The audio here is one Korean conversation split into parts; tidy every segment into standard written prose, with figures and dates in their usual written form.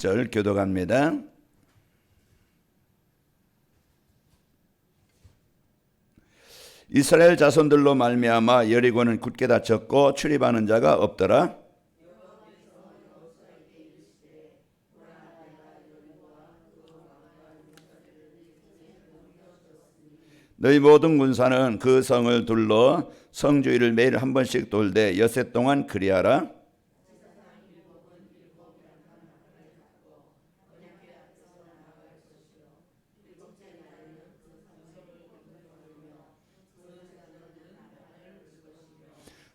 1절 교독합니다. 이스라엘 자손들로 말미암아 여리고는 굳게 닫혔고 출입하는 자가 없더라. 너희 모든 군사는 그 성을 둘러 성주위를 매일 한 번씩 돌되 엿새 동안 그리하라.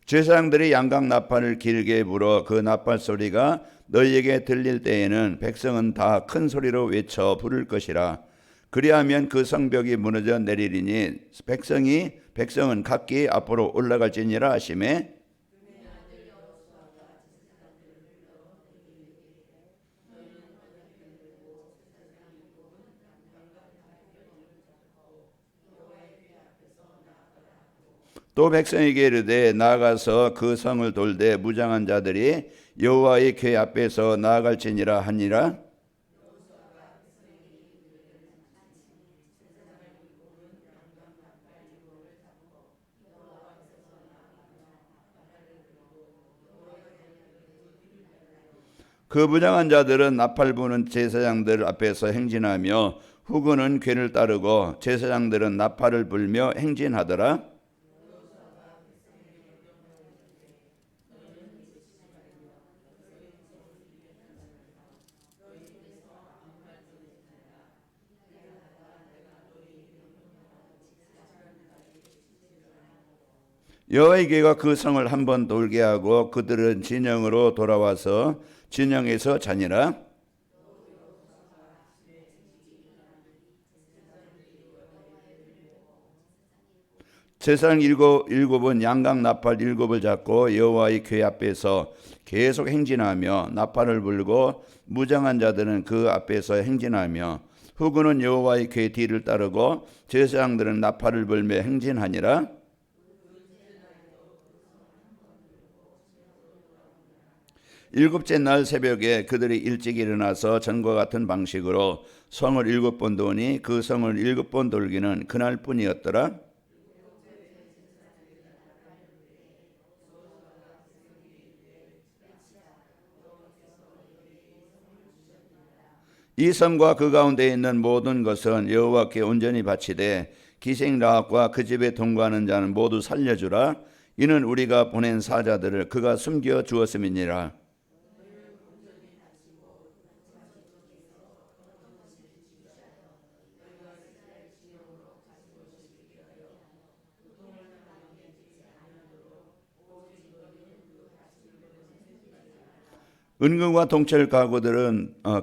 제사장들이 양각 나팔을 길게 불어 그 나팔 소리가 너희에게 들릴 때에는 백성은 다 큰 소리로 외쳐 부를 것이라. 그리하면 그 성벽이 무너져 내리리니 백성은 각기 앞으로 올라갈지니라 하시매. 또 백성에게 이르되 나아가서 그 성을 돌되 무장한 자들이 여호와의 궤 앞에서 나아갈지니라 하니라. 그 무장한 자들은 나팔 부는 제사장들 앞에서 행진하며 후군은 궤를 따르고 제사장들은 나팔을 불며 행진하더라. 여호와의 궤가 그 성을 한 번 돌게 하고 그들은 진영으로 돌아와서 진영에서 자니라. 제사장 일곱은 양각 나팔 일곱을 잡고 여호와의 궤 앞에서 계속 행진하며 나팔을 불고 무장한 자들은 그 앞에서 행진하며 후군은 여호와의 궤 뒤를 따르고 제사장들은 나팔을 불며 행진하니라. 일곱째 날 새벽에 그들이 일찍 일어나서 전과 같은 방식으로 성을 7번 도니 그 성을 7번 돌기는 그날뿐이었더라. 이 성과 그 가운데 있는 모든 것은 여호와께 온전히 바치되 기생 라합과 그 집에 동거하는 자는 모두 살려주라. 이는 우리가 보낸 사자들을 그가 숨겨 주었음이니라. 은금과 동철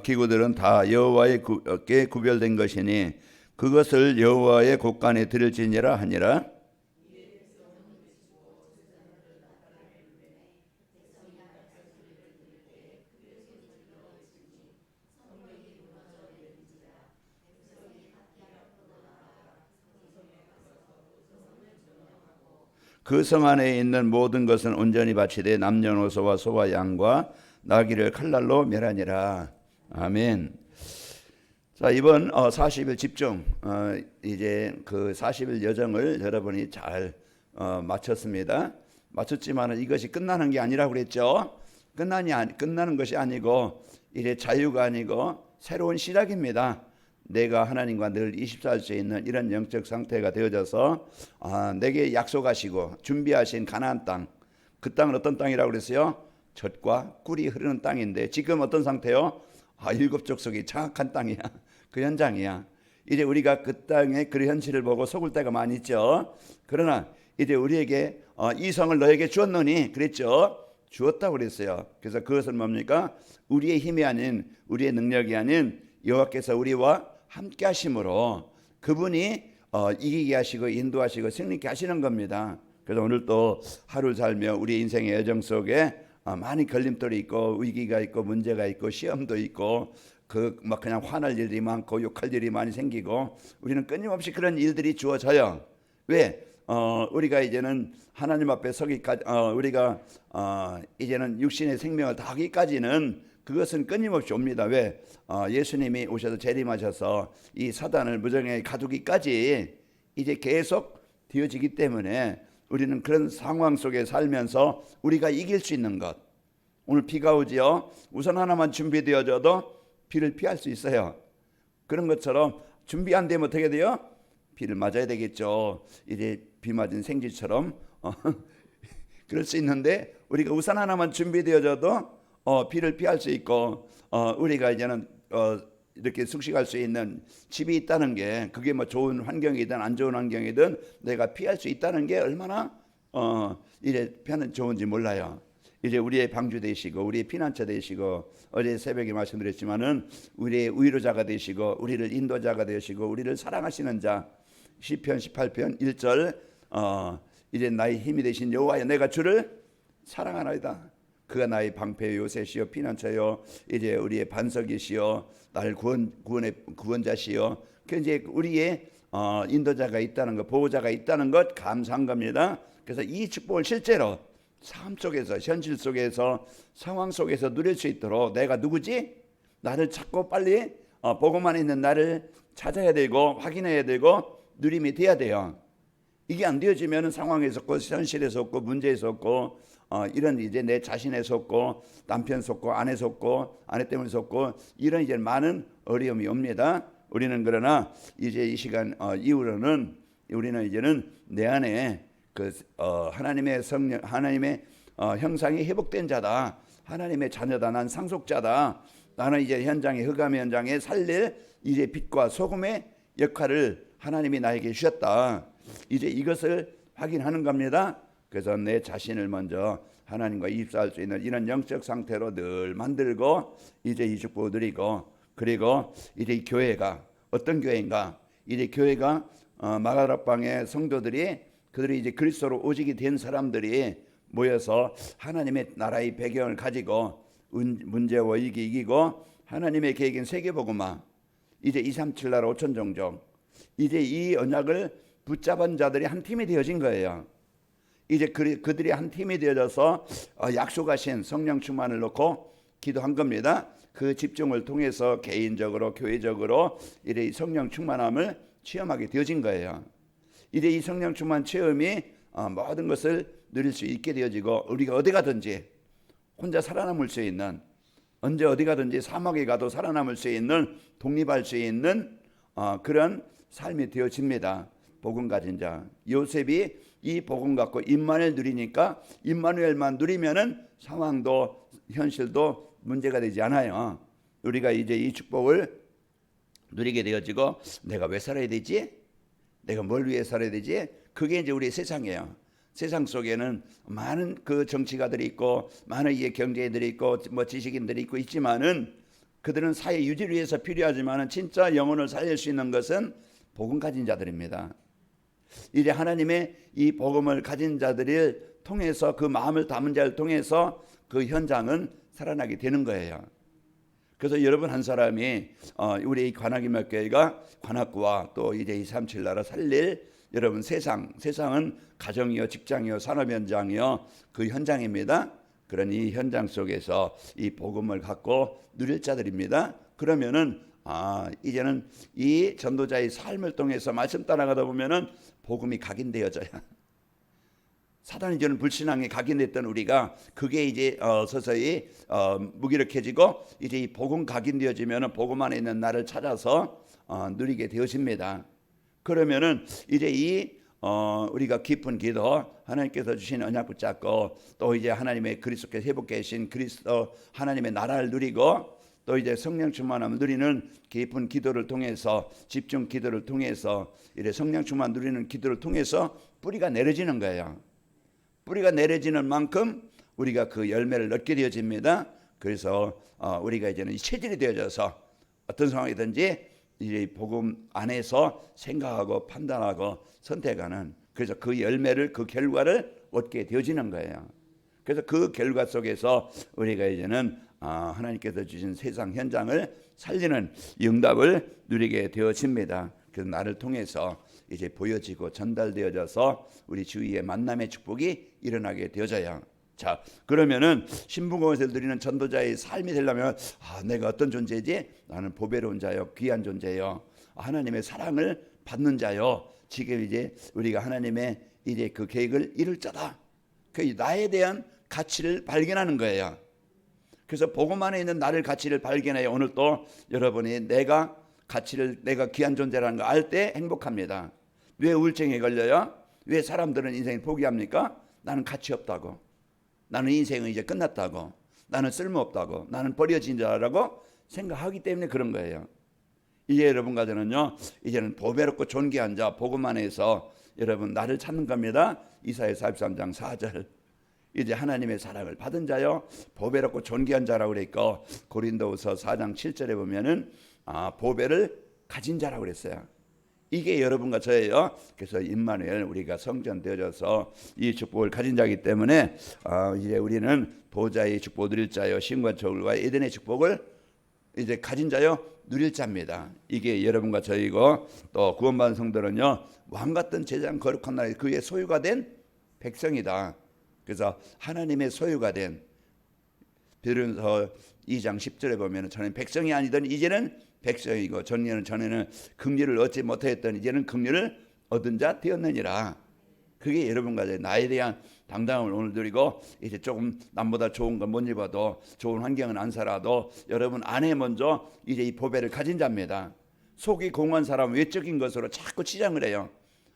기구들은 다 여호와께 구별된 것이니 그것을 여호와의 곳간에 드릴지니라 하니라. 그 성 안에 있는 모든 것은 온전히 바치되 남녀노소와 소와 양과 나귀를 칼날로 멸하니라. 아멘. 자, 이번 40일 집중, 이제 그 40일 여정을 여러분이 잘 마쳤습니다. 마쳤지만 이것이 끝나는 게 아니라고 그랬죠. 끝나는 것이 아니고 이제 자유가 아니고 새로운 시작입니다. 내가 하나님과 늘 24일 있는 이런 영적 상태가 되어져서 내게 약속하시고 준비하신 가나안 땅, 그 땅은 어떤 땅이라고 그랬어요? 젖과 꿀이 흐르는 땅인데 지금 어떤 상태요? 7 족속이 장악한 땅이야. 그 현장이야. 이제 우리가 그 땅의 그 현실을 보고 속을 때가 많이 있죠. 그러나 이제 우리에게 이 성을 너에게 주었노니 그랬죠. 주었다고 그랬어요. 그래서 그것은 뭡니까? 우리의 힘이 아닌, 우리의 능력이 아닌 여호와께서 우리와 함께 하심으로 그분이 이기게 하시고 인도하시고 승리케 하시는 겁니다. 그래서 오늘 또 하루 살며 우리 인생의 여정 속에 많이 걸림돌이 있고 위기가 있고 문제가 있고 시험도 있고 그냥 화날 일이 많고 욕할 일이 많이 생기고 우리는 끊임없이 그런 일들이 주어져요. 왜? 우리가 이제는 하나님 앞에 서기까지 우리가 이제는 육신의 생명을 다하기까지는 그것은 끊임없이 옵니다. 왜? 예수님이 오셔서 재림하셔서 이 사단을 무정에 가두기까지 이제 계속 되어지기 때문에 우리는 그런 상황 속에 살면서 우리가 이길 수 있는 것. 오늘 비가 오지요. 우선 하나만 준비되어져도 비를 피할 수 있어요. 그런 것처럼 준비 안 되면 어떻게 돼요? 비를 맞아야 되겠죠. 이제 비 맞은 생쥐처럼 그럴 수 있는데 우리가 우산 하나만 준비되어져도 비를 피할 수 있고 우리가 이제는 이렇게 숙식할 수 있는 집이 있다는 게 그게 뭐 좋은 환경이든 안 좋은 환경이든 내가 피할 수 있다는 게 얼마나 이제 편은 좋은지 몰라요. 이제 우리의 방주 되시고 우리의 피난처 되시고 어제 새벽에 말씀드렸지만은 우리의 위로자가 되시고 우리를 인도자가 되시고 우리를 사랑하시는 자 시편 18편 1절 이제 나의 힘이 되신 여호와여 내가 주를 사랑하나이다. 그가 나의 방패요 요새시요 피난처요 이제 우리의 반석이시요 나를 구원자시요. 그 이제 우리의 인도자가 있다는 것, 보호자가 있다는 것 감사한 겁니다. 그래서 이 축복을 실제로 삶 속에서 현실 속에서 상황 속에서 누릴 수 있도록 내가 누구지? 나를 찾고 빨리 보고만 있는 나를 찾아야 되고 확인해야 되고 누림이 돼야 돼요. 이게 안 되어지면 상황에서 없고 현실에서 없고 문제에서 없고 이런 이제 내 자신에서 없고 남편 속고 아내 속고 아내 때문에 속고 이런 이제 많은 어려움이 옵니다. 우리는 그러나 이제 이 시간 이후로는 우리는 이제는 내 안에 그 하나님의 성령 하나님의 형상이 회복된 자다. 하나님의 자녀다. 난 상속자다. 나는 이제 현장에 흑암 현장에 살릴 이제 빛과 소금의 역할을 하나님이 나에게 주셨다. 이제 이것을 확인하는 겁니다. 그래서 내 자신을 먼저 하나님과 입사할 수 있는 이런 영적 상태로 늘 만들고 이제 이 축복을 누리고 그리고 이제 이 교회가 어떤 교회인가? 이제 교회가 마가다락방의 성도들이 그들이 이제 그리스도로 오직이 된 사람들이 모여서 하나님의 나라의 배경을 가지고 문제와 위기 이기고 하나님의 계획인 세계복음화 이제 237 나라 5천 종족 이제 이 언약을 붙잡은 자들이 한 팀이 되어진 거예요. 이제 그들이 한 팀이 되어져서 약속하신 성령 충만을 놓고 기도한 겁니다. 그 집중을 통해서 개인적으로 교회적으로 이제 성령 충만함을 체험하게 되어진 거예요. 이제 이 성령 충만 체험이 모든 것을 누릴 수 있게 되어지고 우리가 어디 가든지 혼자 살아남을 수 있는 언제 어디 가든지 사막에 가도 살아남을 수 있는 독립할 수 있는 그런 삶이 되어집니다. 복음 가진 자 요셉이 이 복음 갖고 임마누엘 누리니까 임마누엘만 누리면은 상황도 현실도 문제가 되지 않아요. 우리가 이제 이 축복을 누리게 되어지고 내가 왜 살아야 되지? 내가 뭘 위해 살아야 되지? 그게 이제 우리 세상이에요. 세상 속에는 많은 그 정치가들이 있고 많은 이게 경제인들이 있고 뭐 지식인들이 있고 있지만은 그들은 사회 유지를 위해서 필요하지만은 진짜 영혼을 살릴 수 있는 것은 복음 가진 자들입니다. 이제 하나님의 이 복음을 가진 자들을 통해서 그 마음을 담은 자를 통해서 그 현장은 살아나게 되는 거예요. 그래서 여러분 한 사람이 우리 관악임학교회가 관악구와 또 이제 237 나라 살릴 여러분 세상은 가정이요 직장이요 산업 현장이요 그 현장입니다. 그런 이 현장 속에서 이 복음을 갖고 누릴 자들입니다. 그러면은 이제는 이 전도자의 삶을 통해서 말씀 따라가다 보면은 복음이 각인되어져요. 사단이 저는 불신앙에 각인됐던 우리가 그게 이제 서서히 무기력해지고 이제 이 복음 각인되어지면은 복음 안에 있는 나를 찾아서 누리게 되어집니다. 그러면은 이제 이 우리가 깊은 기도 하나님께서 주신 언약 붙잡고 또 이제 하나님의 그리스도께서 회복해 계신 그리스도 하나님의 나라를 누리고 또 이제 성령 충만함을 누리는 깊은 기도를 통해서 집중 기도를 통해서 이제 성령 충만 누리는 기도를 통해서 뿌리가 내려지는 거예요. 뿌리가 내려지는 만큼 우리가 그 열매를 얻게 되어집니다. 그래서 우리가 이제는 체질이 되어져서 어떤 상황이든지 이제 복음 안에서 생각하고 판단하고 선택하는 그래서 그 열매를 그 결과를 얻게 되어지는 거예요. 그래서 그 결과 속에서 우리가 이제는 하나님께서 주신 세상 현장을 살리는 응답을 누리게 되어집니다. 그래서 나를 통해서 이제 보여지고 전달되어져서 우리 주위에 만남의 축복이 일어나게 되어져요. 자, 그러면은 신부공에서 드리는 전도자의 삶이 되려면 내가 어떤 존재지? 나는 보배로운 자요, 귀한 존재요, 하나님의 사랑을 받는 자요. 지금 이제 우리가 하나님의 이제 그 계획을 이룰 자다. 그 나에 대한 가치를 발견하는 거예요. 그래서 복음 안에 있는 나를 가치를 발견해요. 오늘 또 여러분이 내가 귀한 존재라는 걸 알 때 행복합니다. 왜 우울증에 걸려요? 왜 사람들은 인생을 포기합니까? 나는 가치 없다고, 나는 인생은 이제 끝났다고, 나는 쓸모없다고, 나는 버려진 자라고 생각하기 때문에 그런 거예요. 이제 여러분과 저는요, 이제는 보배롭고 존귀한 자, 복음 안에서 여러분 나를 찾는 겁니다. 이사야 43장 4절. 이제 하나님의 사랑을 받은 자요, 보배롭고 존귀한 자라고 그랬고, 고린도후서 4장 7절에 보면은 보배를 가진 자라고 그랬어요. 이게 여러분과 저예요. 그래서 임마누엘, 우리가 성전 되어져서 이 축복을 가진 자이기 때문에 이제 우리는 보좌의 축복을 누릴 자요, 신과 저울과 에덴의 축복을 이제 가진 자요, 누릴 자입니다. 이게 여러분과 저이고, 또 구원받은 성도는요, 왕 같은 제장 거룩한 나라의 그의 소유가 된 백성이다. 그래서 하나님의 소유가 된, 베드로전서 2장 10절에 보면 저는 백성이 아니던 이제는 백성이고, 전에는 긍휼을 얻지 못하였던 이제는 긍휼을 얻은 자 되었느니라. 그게 여러분과 나에 대한 당당함을 오늘 드리고, 이제 조금 남보다 좋은 건 못 입어도, 좋은 환경은 안 살아도 여러분 안에 먼저 이제 이 보배를 가진 자입니다. 속이 공허한 사람은 외적인 것으로 자꾸 치장을 해요.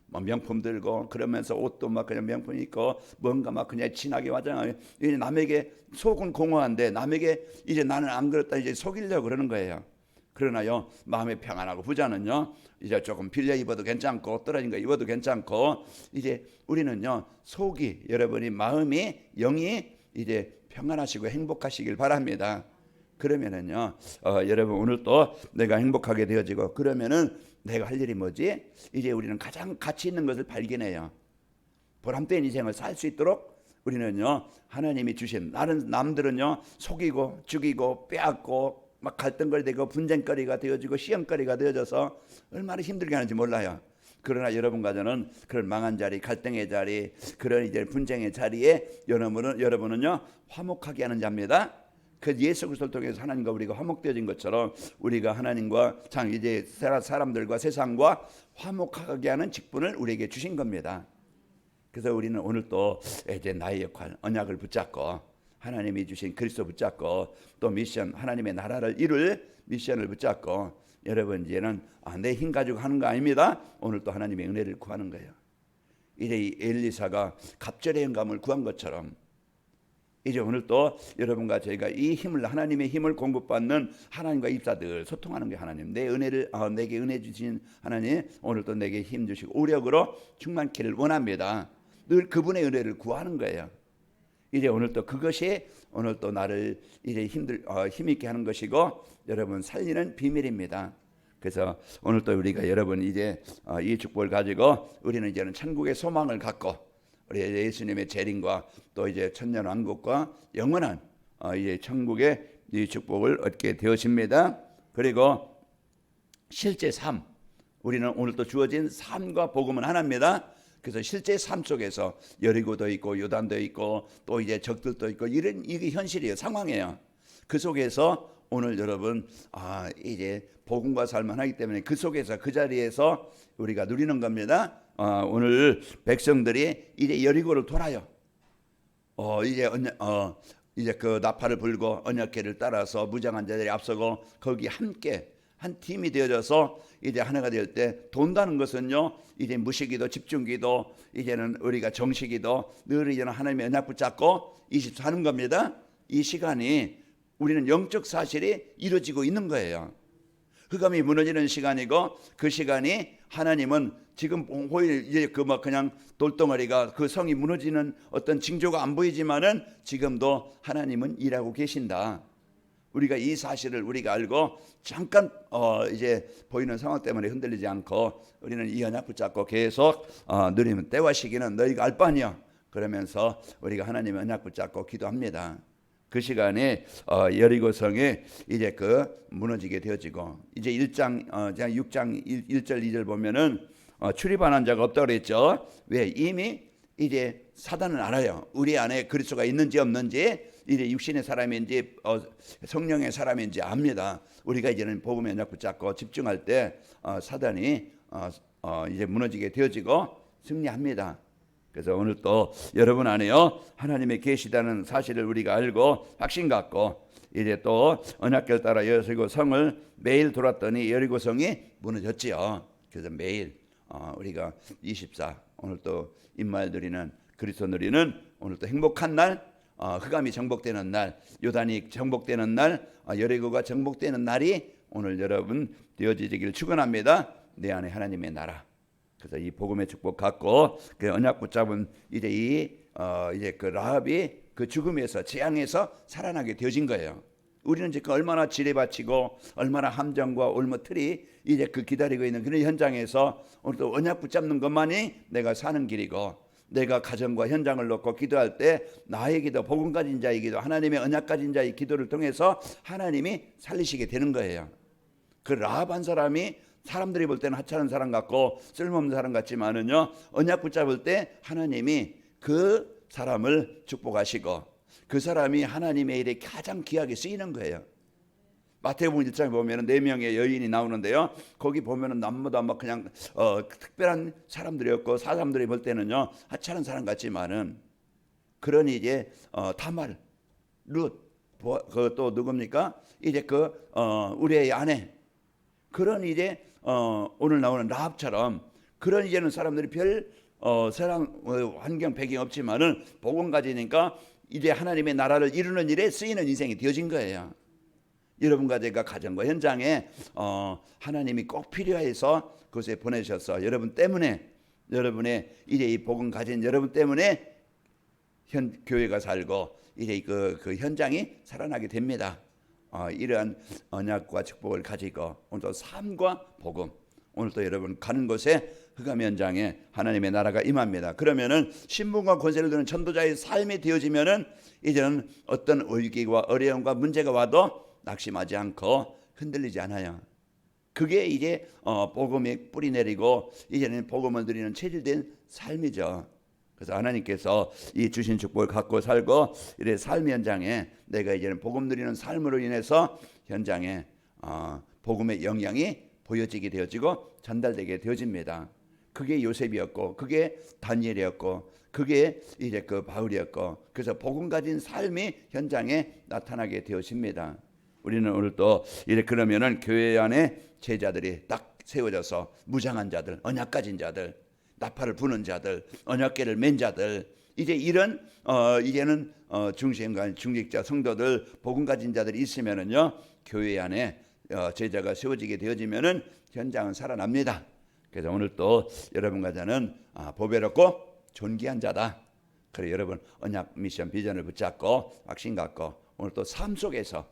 뭐 명품 들고, 그러면서 옷도 막 그냥 명품 입고, 뭔가 막 그냥 진하게 화장하고, 이제 남에게 속은 공허한데 남에게 이제 나는 안 그렇다 이제 속이려고 그러는 거예요. 그러나요, 마음이 평안하고 부자는요, 이제 조금 빌려 입어도 괜찮고 떨어진 거 입어도 괜찮고, 이제 우리는요, 속이, 여러분이 마음이, 영이 이제 평안하시고 행복하시길 바랍니다. 그러면은요, 여러분 오늘 또 내가 행복하게 되어지고, 그러면은 내가 할 일이 뭐지? 이제 우리는 가장 가치 있는 것을 발견해요. 보람된 인생을 살 수 있도록 우리는요, 하나님이 주신, 남들은요 속이고 죽이고 빼앗고 막 갈등거리 되고 분쟁거리가 되어지고 시험거리가 되어져서 얼마나 힘들게 하는지 몰라요. 그러나 여러분과 저는 그런 망한 자리, 갈등의 자리, 그런 이제 분쟁의 자리에 여러분은요 화목하게 하는 자입니다. 그 예수 그리스도를 통해서 하나님과 우리가 화목되어진 것처럼 우리가 하나님과 이제 사람들과 세상과 화목하게 하는 직분을 우리에게 주신 겁니다. 그래서 우리는 오늘 또 이제 나의 역할, 언약을 붙잡고 하나님이 주신 그리스도 붙잡고 또 미션, 하나님의 나라를 이룰 미션을 붙잡고, 여러분 이제는 내 힘 가지고 하는 거 아닙니다. 오늘 또 하나님의 은혜를 구하는 거예요. 이제 이 엘리사가 갑절의 영감을 구한 것처럼 이제 오늘 또 여러분과 저희가 이 힘을, 하나님의 힘을 공급받는 하나님과 입사들 소통하는 게 하나님, 내 은혜를 내게 은혜 주신 하나님, 오늘 또 내게 힘 주시고 오력으로 충만키를 원합니다. 늘 그분의 은혜를 구하는 거예요. 이제 오늘 또 그것이 오늘 또 나를 이제 힘있게 하는 것이고, 여러분 살리는 비밀입니다. 그래서 오늘 또 우리가 여러분 이제 이 축복을 가지고 우리는 이제는 천국의 소망을 갖고, 우리 예수님의 재림과 또 이제 천년왕국과 영원한 이제 천국의 이 축복을 얻게 되어집니다. 그리고 실제 삶, 우리는 오늘 또 주어진 삶과 복음은 하나입니다. 그래서 실제 삶 속에서 여리고도 있고 요단도 있고 또 이제 적들도 있고, 이게 현실이에요, 상황이에요. 그 속에서 오늘 여러분 이제 복음과 삶은 하나이기 때문에 그 속에서 그 자리에서 우리가 누리는 겁니다. 오늘 백성들이 이제 여리고를 돌아요. 이제 그 나팔을 불고 언약궤를 따라서 무장한 자들이 앞서고 거기 함께 한 팀이 되어져서 이제 하나가 될 때, 돈다는 것은요 이제 무시기도 집중기도 이제는 우리가 정시기도 늘 이제는 하나님의 언약 붙잡고 24 하는 겁니다. 이 시간이 우리는 영적 사실이 이루어지고 있는 거예요. 흑암이 무너지는 시간이고, 그 시간이 하나님은 지금 이제 그냥 돌덩어리가 그 성이 무너지는 어떤 징조가 안 보이지만은 지금도 하나님은 일하고 계신다. 우리가 이 사실을 우리가 알고 잠깐 이제 보이는 상황 때문에 흔들리지 않고 우리는 이 언약 붙잡고 계속 누리면 때와 시기는 너희가 알 바 아니야. 그러면서 우리가 하나님의 언약 붙잡고 기도합니다. 그 시간에 여리고성에 이제 그 무너지게 되어지고, 이제 6장 1절 2절 보면은 출입하는 자가 없다고 그랬죠. 왜? 이미 이제 사단은 알아요. 우리 안에 그리스도가 있는지 없는지, 이제 육신의 사람인지 성령의 사람인지 압니다. 우리가 이제는 복음에 언약 붙잡고 집중할 때 사단이 이제 무너지게 되어지고 승리합니다. 그래서 오늘 또 여러분 안에요 하나님의 계시다는 사실을 우리가 알고 확신 갖고 이제 또 언약궤를 따라 여리고 성을 매일 돌았더니 여리고 성이 무너졌지요. 그래서 매일 우리가 24 오늘 또 임마엘 드리는 그리스도 누리는 오늘 또 행복한 날, 흑암이 정복되는 날, 요단이 정복되는 날, 여리고가 정복되는 날이 오늘 여러분 되어지기를 축원합니다. 내 안에 하나님의 나라. 그래서 이 복음의 축복 갖고 그 언약 붙잡은 이제 이제 그 라합이 그 죽음에서 재앙에서 살아나게 되어진 거예요. 우리는 지금 얼마나 지뢰받치고 얼마나 함정과 올무틀이 이제 그 기다리고 있는 그런 현장에서 오늘 또 언약 붙잡는 것만이 내가 사는 길이고, 내가 가정과 현장을 놓고 기도할 때 나의 기도, 복음 가진 자의 기도, 하나님의 언약 가진 자의 기도를 통해서 하나님이 살리시게 되는 거예요. 그 라합 한 사람이 사람들이 볼 때는 하찮은 사람 같고 쓸모없는 사람 같지만은요, 언약 붙잡을 때 하나님이 그 사람을 축복하시고 그 사람이 하나님의 일에 가장 귀하게 쓰이는 거예요. 마태복음 1장에 보면은 4명의 여인이 나오는데요. 거기 보면은 남모도 막 그냥 특별한 사람들이었고 사람들이 볼 때는요 하찮은 사람 같지만은 그런 이제 다말, 룻, 그 또 누굽니까? 이제 우리의 아내, 그런 이제 오늘 나오는 라합처럼 그런 이제는 사람들이 별 세상 환경 배경이 없지만은 복음 가지니까 이제 하나님의 나라를 이루는 일에 쓰이는 인생이 되어진 거예요. 여러분과 제가 가정과 현장에 하나님이 꼭 필요해서 그곳에 보내셔서 여러분 때문에, 여러분의 이제 이 복음 가진 여러분 때문에 교회가 살고 이제 그 현장이 살아나게 됩니다. 이러한 언약과 축복을 가지고 오늘도 삶과 복음, 오늘도 여러분 가는 곳에 흑암 현장에 하나님의 나라가 임합니다. 그러면은 신분과 권세를 두는 전도자의 삶이 되어지면은 이제는 어떤 위기와 어려움과 문제가 와도 낙심하지 않고 흔들리지 않아요. 그게 이제 복음의 뿌리 내리고 이제는 복음을 드리는 체질된 삶이죠. 그래서 하나님께서 이 주신 축복을 갖고 살고 이래 삶 현장에 내가 이제는 복음 드리는 삶으로 인해서 현장에 복음의 영향이 보여지게 되어지고 전달되게 되어집니다. 그게 요셉이었고 그게 다니엘이었고 그게 이제 그 바울이었고, 그래서 복음 가진 삶이 현장에 나타나게 되어집니다. 우리는 오늘 또 이래 그러면은 교회 안에 제자들이 딱 세워져서 무장한 자들, 언약 가진 자들, 나팔을 부는 자들, 언약궤를 맨 자들, 이제 이런 이제는 중심관 중직자 성도들, 복음 가진 자들이 있으면은요 교회 안에 제자가 세워지게 되어지면은 현장은 살아납니다. 그래서 오늘 또 여러분과 저는 보배롭고 존귀한 자다. 그래 여러분 언약 미션 비전을 붙잡고 확신 갖고 오늘 또 삶 속에서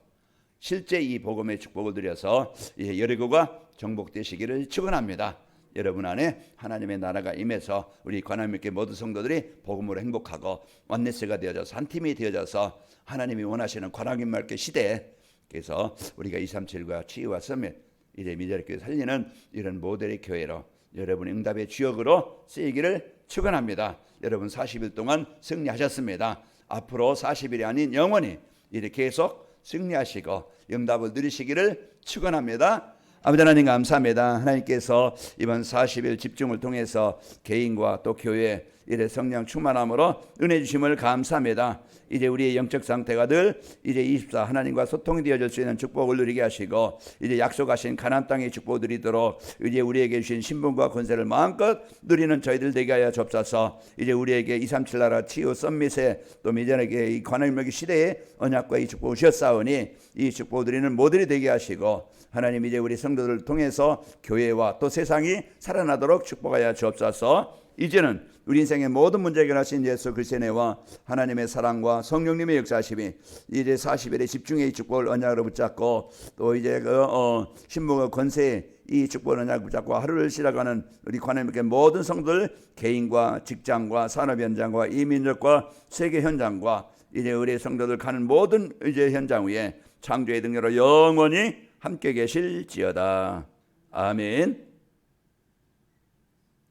실제 이 복음의 축복을 드려서 여리고가 정복되시기를 축원합니다. 여러분 안에 하나님의 나라가 임해서 우리 관함있게 모든 성도들이 복음으로 행복하고 원네스가 되어져서 한 팀이 되어져서 하나님이 원하시는 관함있게 시대에, 그래서 우리가 237과 치유와 서밋 이제 미자리교회 살리는 이런 모델의 교회로 여러분의 응답의 주역으로 쓰이기를 축원합니다. 여러분 40일 동안 승리하셨습니다. 앞으로 40일이 아닌 영원히 이렇게 계속 승리하시고 응답을 누리시기를 축원합니다. 아버지 하나님 감사합니다. 하나님께서 이번 40일 집중을 통해서 개인과 또 교회 이래 성령 충만함으로 은혜 주심을 감사합니다. 이제 우리의 영적 상태가 늘 이제 24 하나님과 소통이 되어질 수 있는 축복을 누리게 하시고 이제 약속하신 가나안 땅의 축복을 누리도록 이제 우리에게 주신 신분과 권세를 마음껏 누리는 저희들 되게 하여 주옵소서. 이제 우리에게 237 나라 치유 썸밋에 또 미전에게 이 관할명의 시대에 언약과 이 축복을 주셨사오니 이 축복을 누리는 모델이 되게 하시고 하나님 이제 우리 성도들을 통해서 교회와 또 세상이 살아나도록 축복하여 주옵소서. 이제는 우리 인생의 모든 문제 해결하신 예수 그리스도의 은혜와 하나님의 사랑과 성령님의 역사하심이 이제 40일의 집중의 축복을 언약으로 붙잡고 또 이제 신부가 권세의 이 축복을 언약으로 붙잡고 하루를 시작하는 우리 관함있게 모든 성도들 개인과 직장과 산업 현장과 이민족과 세계 현장과 이제 우리 성도들 가는 모든 이제 현장 위에 창조의 능력으로 영원히 함께 계실지어다. 아멘.